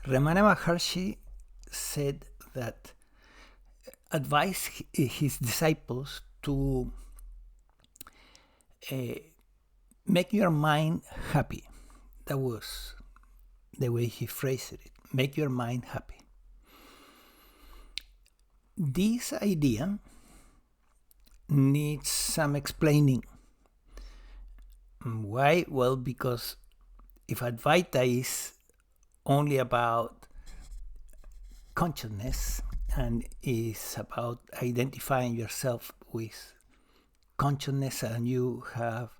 Ramana Maharshi said that advised his disciples to make your mind happy. That was the way he phrased it. Make your mind happy. This idea needs some explaining. Why? Well, because if Advaita is only about consciousness and is about identifying yourself with consciousness, and you have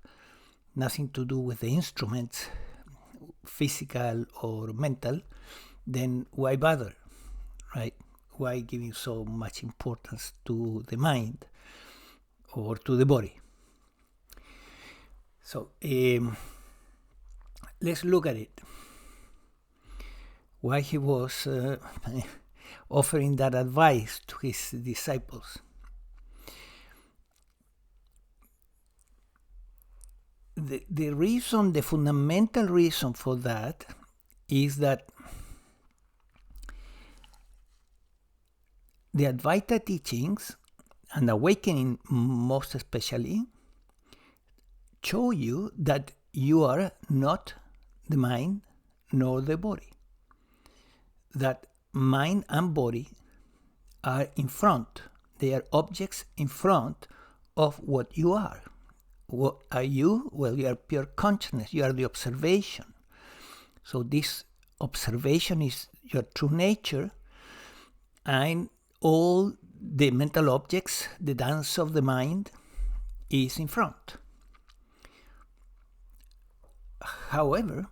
nothing to do with the instruments, physical or mental, then why bother, right? Why giving so much importance to the mind or to the body? So let's look at it. Why he was offering that advice to his disciples. The reason, the fundamental reason for that is that the Advaita teachings, and awakening most especially, show you that you are not the mind nor the body. That mind and body are in front. They are objects in front of what you are. What are you? Well, you are pure consciousness. You are the observation. So this observation is your true nature, and all the mental objects, the dance of the mind, is in front. However,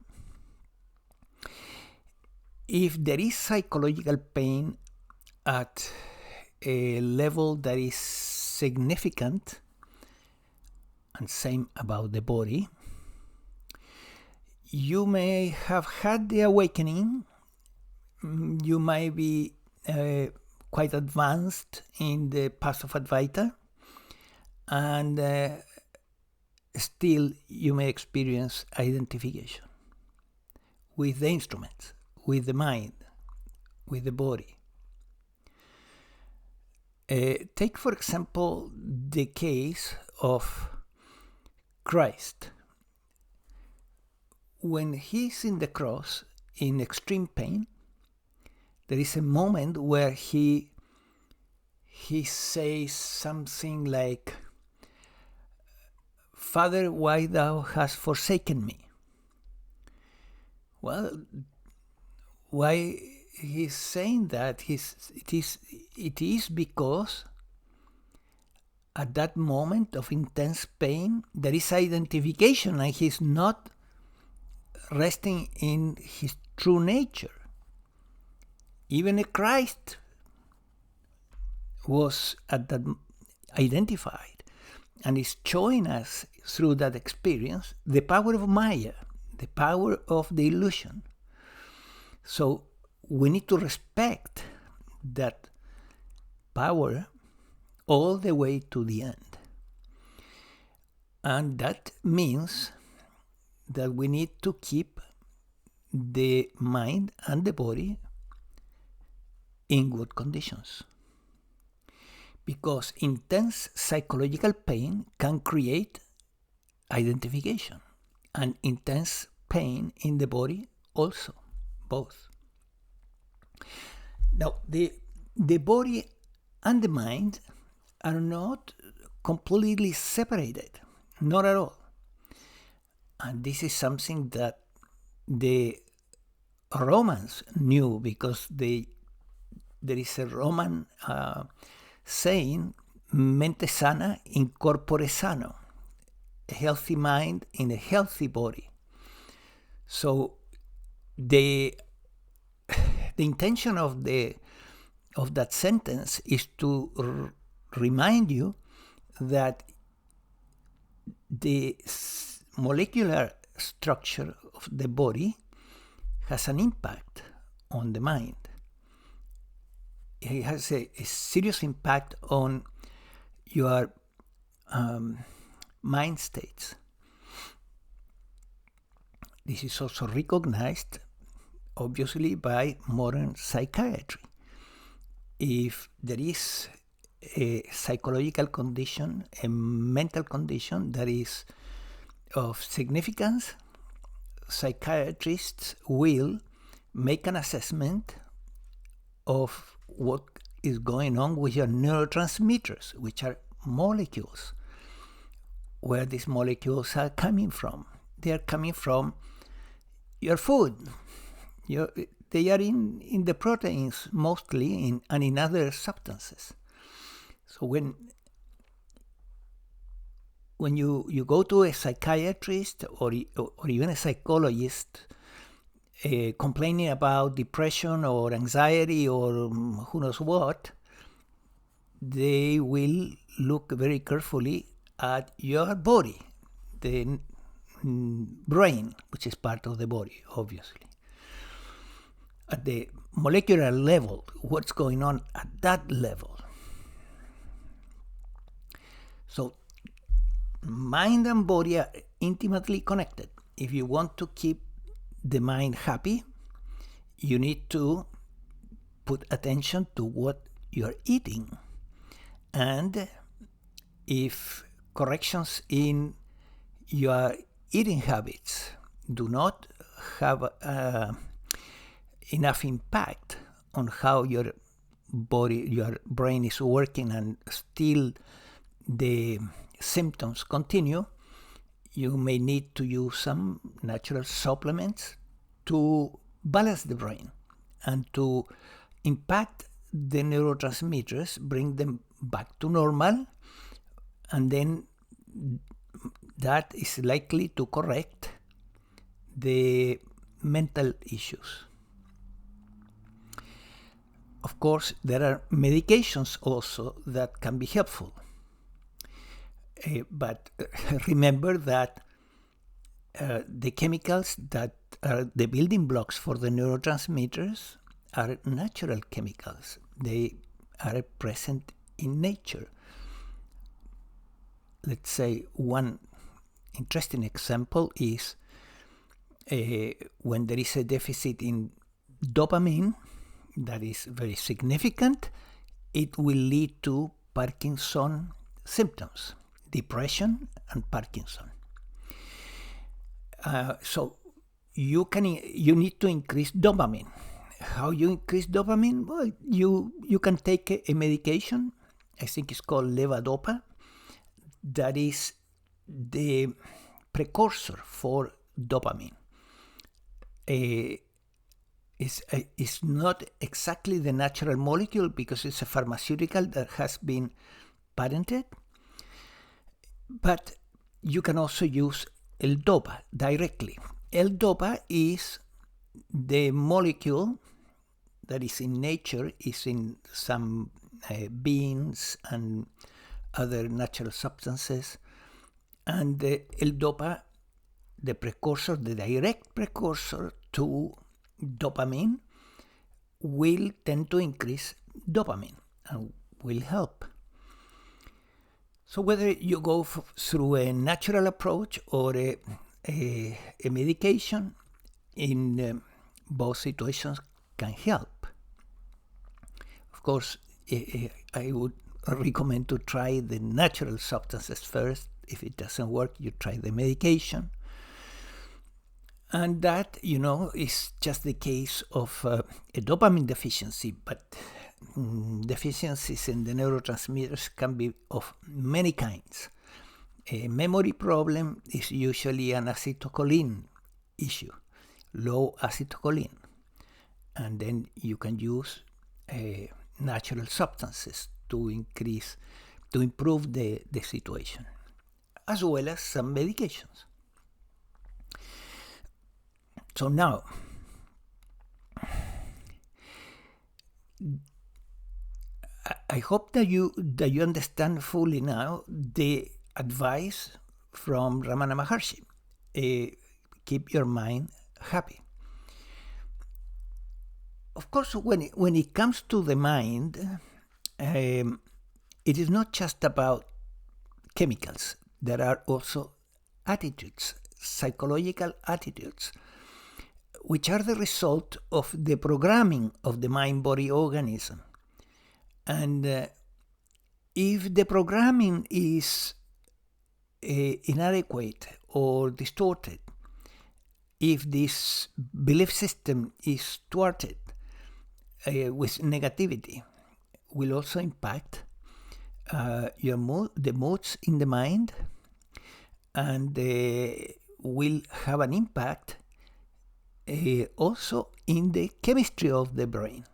if there is psychological pain at a level that is significant, and same about the body, you may have had the awakening, you might be quite advanced in the path of Advaita, and still you may experience identification with the instruments, with the mind, with the body. Take, for example, the case of Christ. When he's in the cross in extreme pain, there is a moment where he says something like, "Father, why thou hast forsaken me?" Well, why he's saying that? It is because at that moment of intense pain, there is identification, and he's not resting in his true nature. Even a Christ was at that identified, and is showing us through that experience the power of Maya, the power of the illusion. So we need to respect that power all the way to the end. And that means that we need to keep the mind and the body in good conditions. Because intense psychological pain can create identification, and intense pain in the body also, both. Now, the body and the mind are not completely separated, not at all. And this is something that the Romans knew, because there is a Roman saying, mente sana in corpore sano, a healthy mind in a healthy body. So the intention of that sentence is to remind you that the molecular structure of the body has an impact on the mind. It has a serious impact on your mind states. This is also recognized obviously by modern psychiatry. If there is a psychological condition, a mental condition that is of significance, psychiatrists will make an assessment of what is going on with your neurotransmitters, which are molecules, where these molecules are coming from. They are coming from your food. They are in the proteins mostly, and in other substances. So when you go to a psychiatrist or even a psychologist complaining about depression or anxiety or who knows what, they will look very carefully at your body, the brain, which is part of the body, obviously. At the molecular level, what's going on at that level. So mind and body are intimately connected. If you want to keep the mind happy, you need to put attention to what you're eating. And if corrections in your eating habits do not have enough impact on how your body, your brain is working, and still the symptoms continue, you may need to use some natural supplements to balance the brain and to impact the neurotransmitters, bring them back to normal, and then that is likely to correct the mental issues. Of course, there are medications also that can be helpful. But remember that the chemicals that are the building blocks for the neurotransmitters are natural chemicals. They are present in nature. Let's say one interesting example is when there is a deficit in dopamine that is very significant, it will lead to Parkinson symptoms, depression and Parkinson. So you need to increase dopamine. How you increase dopamine? Well, you can take a medication, I think it's called levodopa, that is the precursor for dopamine. It's not exactly the natural molecule because it's a pharmaceutical that has been patented, but you can also use L-DOPA directly. L-DOPA is the molecule that is in nature, is in some beans and other natural substances, and the L-DOPA, the precursor, the direct precursor to dopamine, will tend to increase dopamine and will help. So whether you go through a natural approach or a medication, in both situations can help. Of course, I would recommend to try the natural substances first. If it doesn't work, you try the medication. And that, is just the case of a dopamine deficiency, but deficiencies in the neurotransmitters can be of many kinds. A memory problem is usually an acetylcholine issue, low acetylcholine. And then you can use natural substances to improve the situation, as well as some medications. So now, I hope that you understand fully now the advice from Ramana Maharshi. Keep your mind happy. Of course, when it comes to the mind, it is not just about chemicals. There are also attitudes, psychological attitudes. which are the result of the programming of the mind-body organism. And if the programming is inadequate or distorted, if this belief system is thwarted with negativity, will also impact the moods in the mind, and will have an impact also in the chemistry of the brain.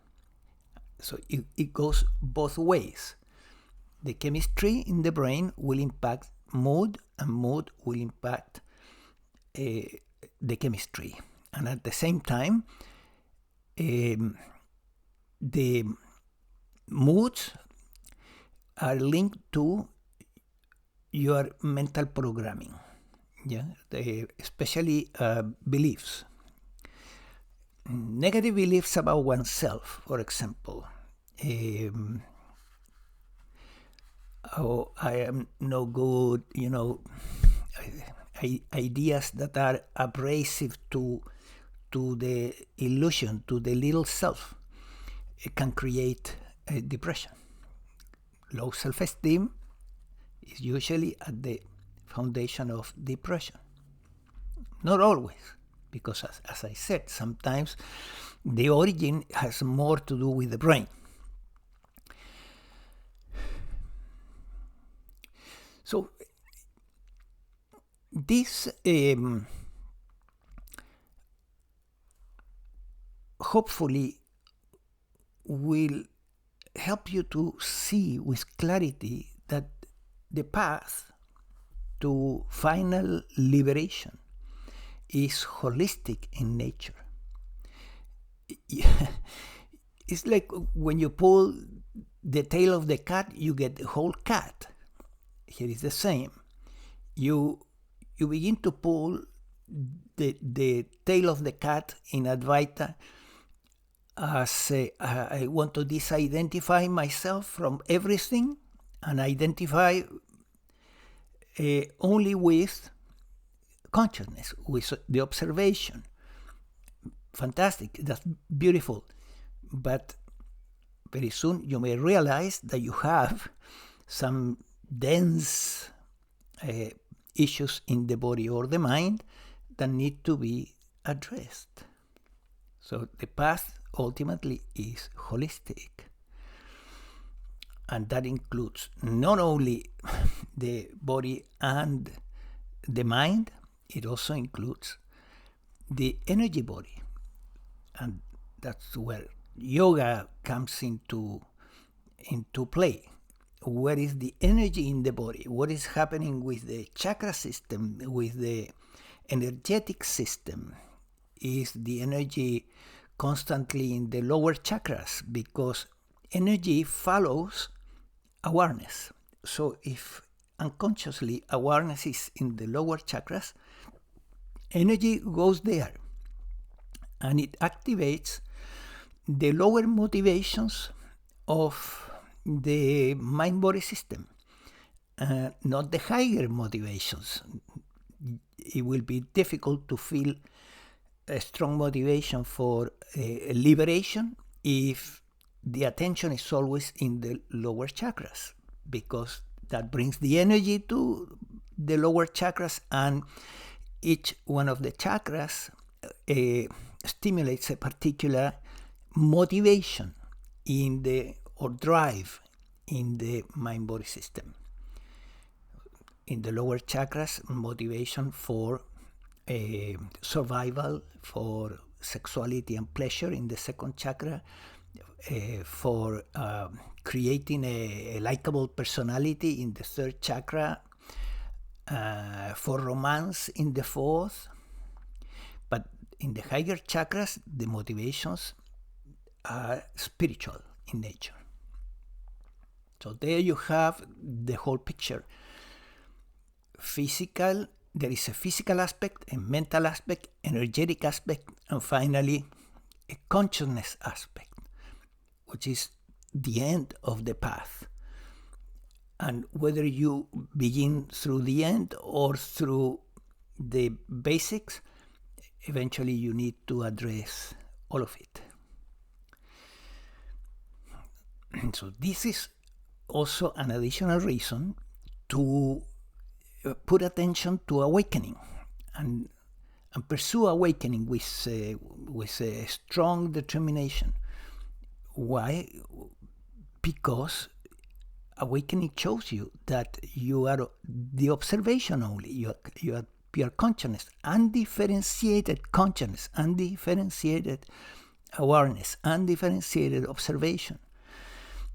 So it goes both ways. The chemistry in the brain will impact mood, and mood will impact the chemistry. And at the same time, the moods are linked to your mental programming, especially beliefs. Negative beliefs about oneself, for example. Oh, I am no good, ideas that are abrasive to the illusion, to the little self. It can create depression. Low self-esteem is usually at the foundation of depression. Not always, because as I said, sometimes the origin has more to do with the brain. So this hopefully will help you to see with clarity that the path to final liberation is holistic in nature. It's like when you pull the tail of the cat, you get the whole cat. Here is the same. You begin to pull the tail of the cat in Advaita as I want to disidentify myself from everything and identify only with consciousness, with the observation. Fantastic, that's beautiful. But very soon you may realize that you have some dense issues in the body or the mind that need to be addressed. So the path ultimately is holistic. And that includes not only the body and the mind, it also includes the energy body. And that's where yoga comes into play. Where is the energy in the body? What is happening with the chakra system, with the energetic system? Is the energy constantly in the lower chakras? Because energy follows awareness. So if unconsciously awareness is in the lower chakras, energy goes there and it activates the lower motivations of the mind-body system, not the higher motivations. It will be difficult to feel a strong motivation for liberation if the attention is always in the lower chakras, because that brings the energy to the lower chakras, and each one of the chakras stimulates a particular motivation or drive in the mind-body system. In the lower chakras, motivation for survival, for sexuality and pleasure. In the second chakra, for creating a likable personality. In the third chakra, for romance in the fourth. But in the higher chakras, the motivations are spiritual in nature. So there you have the whole picture. Physical, there is a physical aspect, a mental aspect, energetic aspect, and finally a consciousness aspect, which is the end of the path. And whether you begin through the end or through the basics, eventually you need to address all of it. So this is also an additional reason to put attention to awakening and pursue awakening with a strong determination. Why? Because awakening shows you that you are the observation only. You are pure consciousness, undifferentiated consciousness, undifferentiated awareness, undifferentiated observation.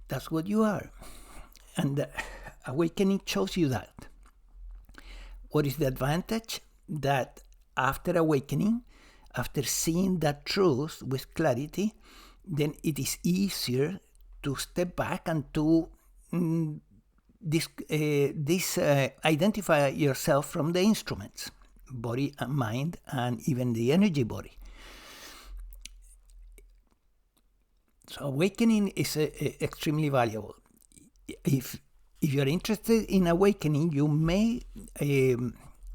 That's what you are. And awakening shows you that. What is the advantage? That after awakening, after seeing that truth with clarity, then it is easier to step back and to identify yourself from the instruments, body and mind, and even the energy body. So awakening is extremely valuable. If you're interested in awakening, you may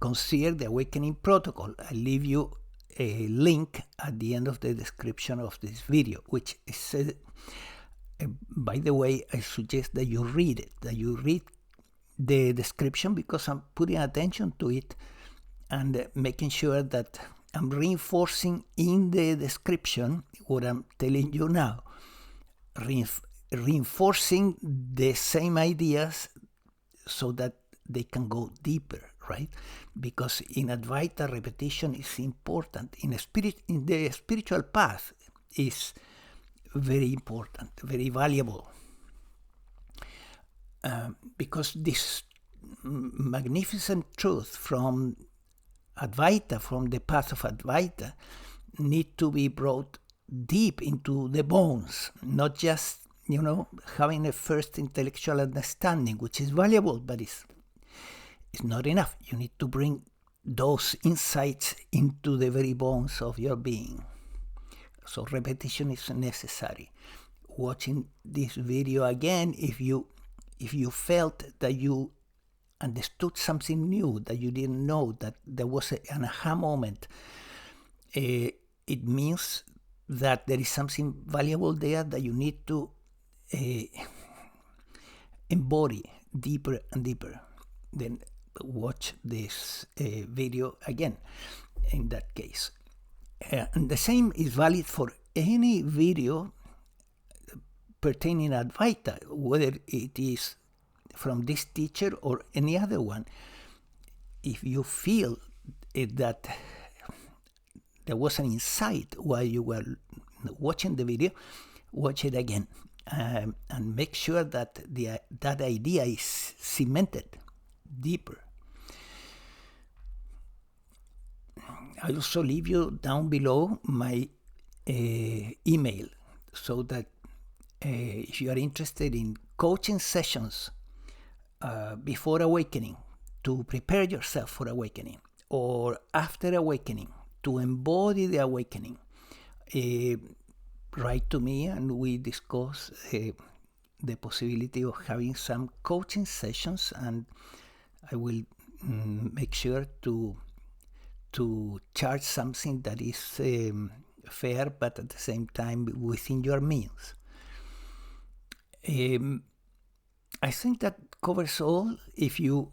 consider the awakening protocol. I leave you a link at the end of the description of this video, which is, by the way, I suggest that you read it, that you read the description, because I'm putting attention to it and making sure that I'm reinforcing in the description what I'm telling you now. Reinforcing the same ideas so that they can go deeper, right? Because in Advaita, repetition is important. In the spiritual path is very important, very valuable. Because this magnificent truth from Advaita, from the path of Advaita, need to be brought deep into the bones, not just, having a first intellectual understanding, which is valuable, but it's not enough. You need to bring those insights into the very bones of your being. So repetition is necessary. Watching this video again, if you felt that you understood something new, that you didn't know, that there was an aha moment, it means that there is something valuable there that you need to embody deeper and deeper. Then watch this video again in that case. And the same is valid for any video pertaining to Advaita, whether it is from this teacher or any other one. If you feel that there was an insight while you were watching the video, watch it again and make sure that that idea is cemented deeper. I also leave you down below my email, so that if you are interested in coaching sessions before awakening, to prepare yourself for awakening, or after awakening, to embody the awakening, write to me and we discuss the possibility of having some coaching sessions, and I will make sure to charge something that is fair, but at the same time within your means. I think that covers all. If you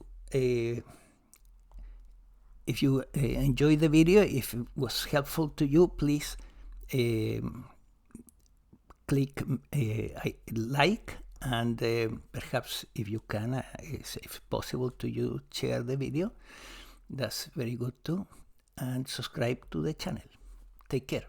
enjoyed the video, if it was helpful to you, please click like, and perhaps if you can, if possible to you, share the video. That's very good too. And subscribe to the channel. Take care.